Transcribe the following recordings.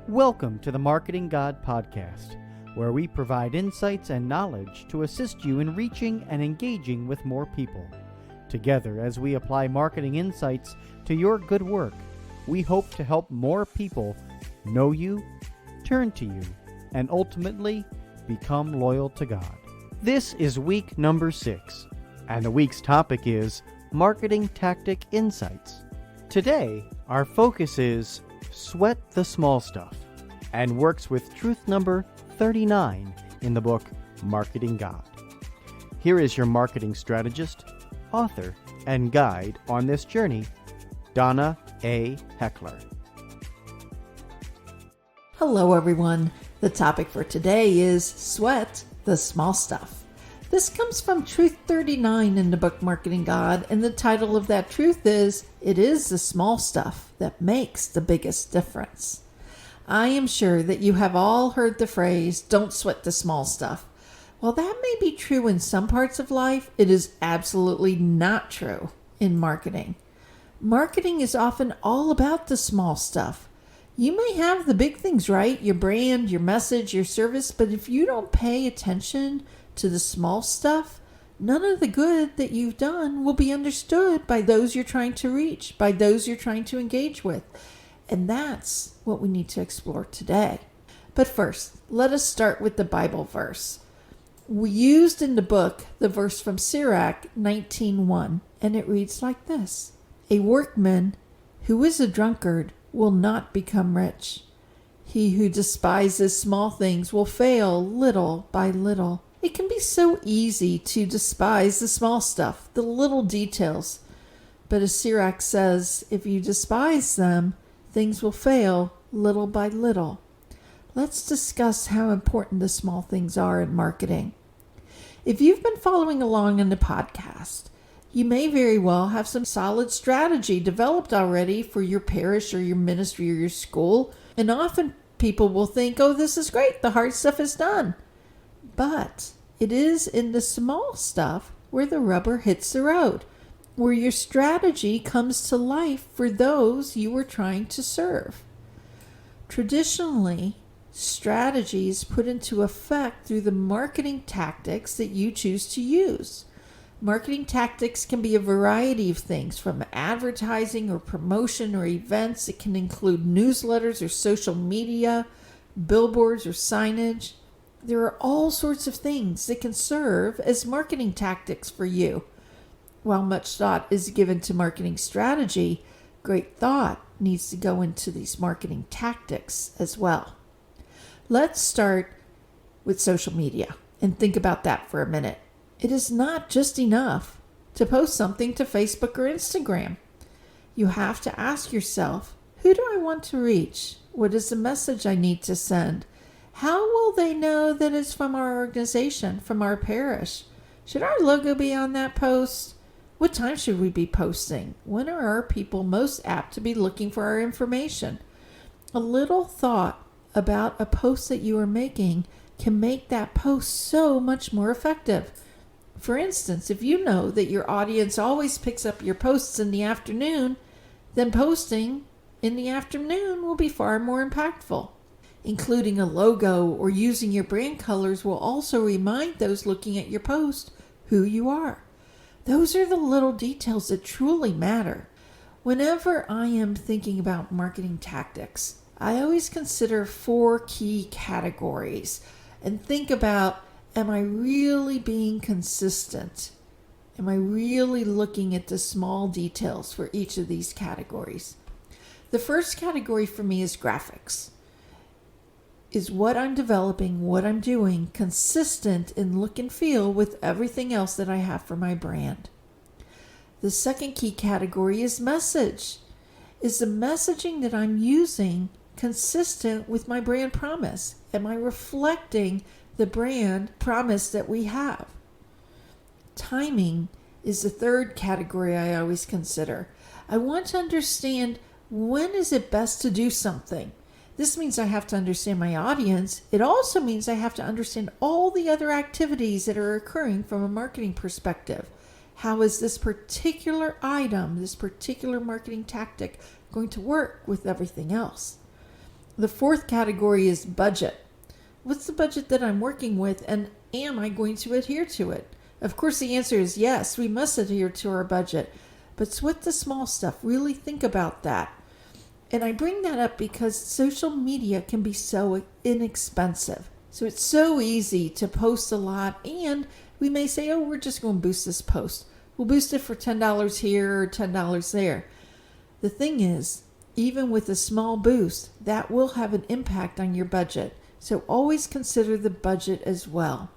Welcome to the Marketing God Podcast, where we provide insights and knowledge to assist you in reaching and engaging with more people. Together, as we apply marketing insights to your good work, we hope to help more people know you, turn to you, and ultimately become loyal to God. This is week number 6, and the week's topic is Marketing Tactic Insights. Today, our focus is Sweat the Small Stuff, and works with truth number 39 in the book Marketing God. Here is your marketing strategist, author, and guide on this journey, Donna A. Heckler. Hello everyone. The topic for today is Sweat the Small Stuff. This comes from Truth 39 in the book Marketing God, and the title of that truth is, It is the small stuff that makes the biggest difference. I am sure that you have all heard the phrase, don't sweat the small stuff. While that may be true in some parts of life, it is absolutely not true in marketing. Marketing is often all about the small stuff. You may have the big things right, your brand, your message, your service, but if you don't pay attention to the small stuff, none of the good that you've done will be understood by those you're trying to reach, by those you're trying to engage with. And that's what we need to explore today. But first, let us start with the Bible verse. We used in the book the verse from Sirach 19:1, and it reads like this: A workman who is a drunkard will not become rich. He who despises small things will fail little by little. It can be so easy to despise the small stuff, the little details. But as Sirach says, if you despise them, things will fail little by little. Let's discuss how important the small things are in marketing. If you've been following along in the podcast, you may very well have some solid strategy developed already for your parish or your ministry or your school. And often people will think, oh, this is great, the hard stuff is done. But it is in the small stuff where the rubber hits the road, where your strategy comes to life for those you were trying to serve. Traditionally, strategy is put into effect through the marketing tactics that you choose to use. Marketing tactics can be a variety of things, from advertising or promotion or events. It can include newsletters or social media, billboards or signage. There are all sorts of things that can serve as marketing tactics for you. While much thought is given to marketing strategy, great thought needs to go into these marketing tactics as well. Let's start with social media and think about that for a minute. It is not just enough to post something to Facebook or Instagram. You have to ask yourself, who do I want to reach? What is the message I need to send? How will they know that it's from our organization, from our parish? Should our logo be on that post? What time should we be posting? When are our people most apt to be looking for our information? A little thought about a post that you are making can make that post so much more effective. For instance, if you know that your audience always picks up your posts in the afternoon, then posting in the afternoon will be far more impactful. Including a logo or using your brand colors will also remind those looking at your post who you are. Those are the little details that truly matter. Whenever I am thinking about marketing tactics, I always consider 4 key categories and think about, am I really being consistent? Am I really looking at the small details for each of these categories? The first category for me is graphics. Is what I'm developing, what I'm doing, consistent in look and feel with everything else that I have for my brand? The second key category is message. Is the messaging that I'm using consistent with my brand promise? Am I reflecting the brand promise that we have? Timing is the third category I always consider. I want to understand, when is it best to do something? This means I have to understand my audience. It also means I have to understand all the other activities that are occurring from a marketing perspective. How is this particular item, this particular marketing tactic going to work with everything else? The fourth category is budget. What's the budget that I'm working with, and am I going to adhere to it? Of course, the answer is yes, we must adhere to our budget. But sweat the small stuff. Really think about that. And I bring that up because social media can be so inexpensive. So it's so easy to post a lot, and we may say, oh, we're just going to boost this post. We'll boost it for $10 here or $10 there. The thing is, even with a small boost, that will have an impact on your budget. So always consider the budget as well.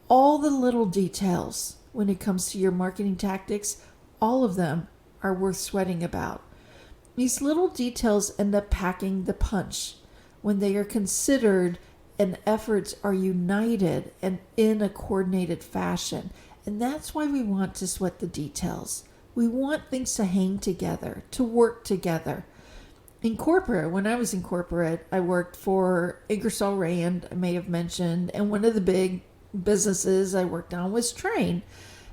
All the little details when it comes to your marketing tactics, all of them are worth sweating about. These little details end up packing the punch when they are considered and efforts are united and in a coordinated fashion. And that's why we want to sweat the details. We want things to hang together, to work together. In corporate, when I was in corporate, I worked for Ingersoll Rand, I may have mentioned, and one of the big businesses I worked on was Trane.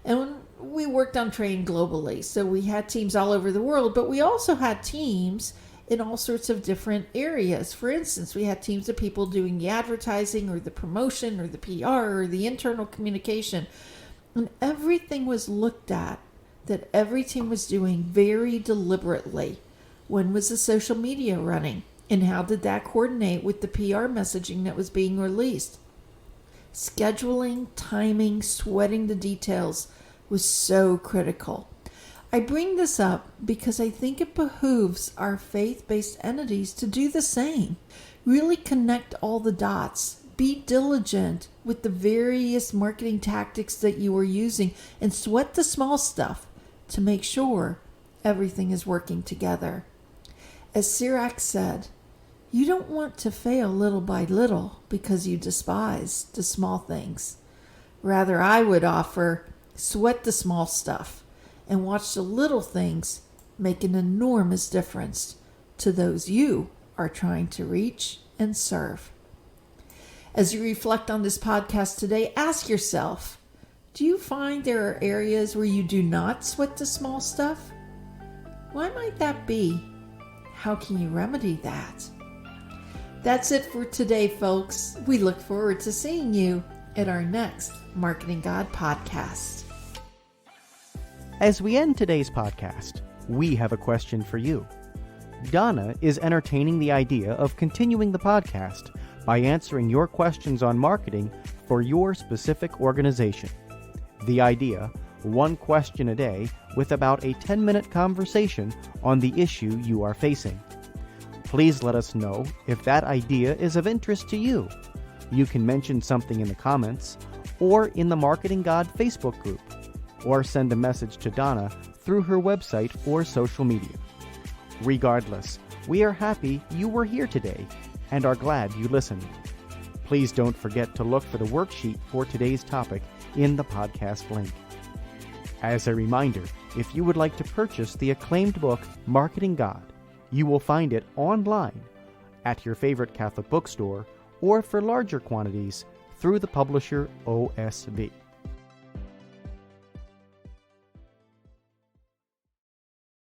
And we worked on Trane globally. So we had teams all over the world, but we also had teams in all sorts of different areas. For instance, we had teams of people doing the advertising or the promotion or the PR or the internal communication. And everything was looked at that every team was doing very deliberately. When was the social media running? And how did that coordinate with the PR messaging that was being released? Scheduling, timing, sweating the details was so critical. I bring this up because I think it behooves our faith-based entities to do the same. Really connect all the dots. Be diligent with the various marketing tactics that you are using and sweat the small stuff to make sure everything is working together. As Sirach said, you don't want to fail little by little because you despise the small things. Rather, I would offer, sweat the small stuff and watch the little things make an enormous difference to those you are trying to reach and serve. As you reflect on this podcast today, ask yourself, do you find there are areas where you do not sweat the small stuff? Why might that be? How can you remedy that? That's it for today, folks. We look forward to seeing you at our next Marketing God podcast. As we end today's podcast, we have a question for you. Donna is entertaining the idea of continuing the podcast by answering your questions on marketing for your specific organization. The idea, one question a day with about a 10-minute conversation on the issue you are facing. Please let us know if that idea is of interest to you. You can mention something in the comments or in the Marketing God Facebook group, or send a message to Donna through her website or social media. Regardless, we are happy you were here today and are glad you listened. Please don't forget to look for the worksheet for today's topic in the podcast link. As a reminder, if you would like to purchase the acclaimed book, Marketing God, you will find it online at your favorite Catholic bookstore or for larger quantities through the publisher OSV.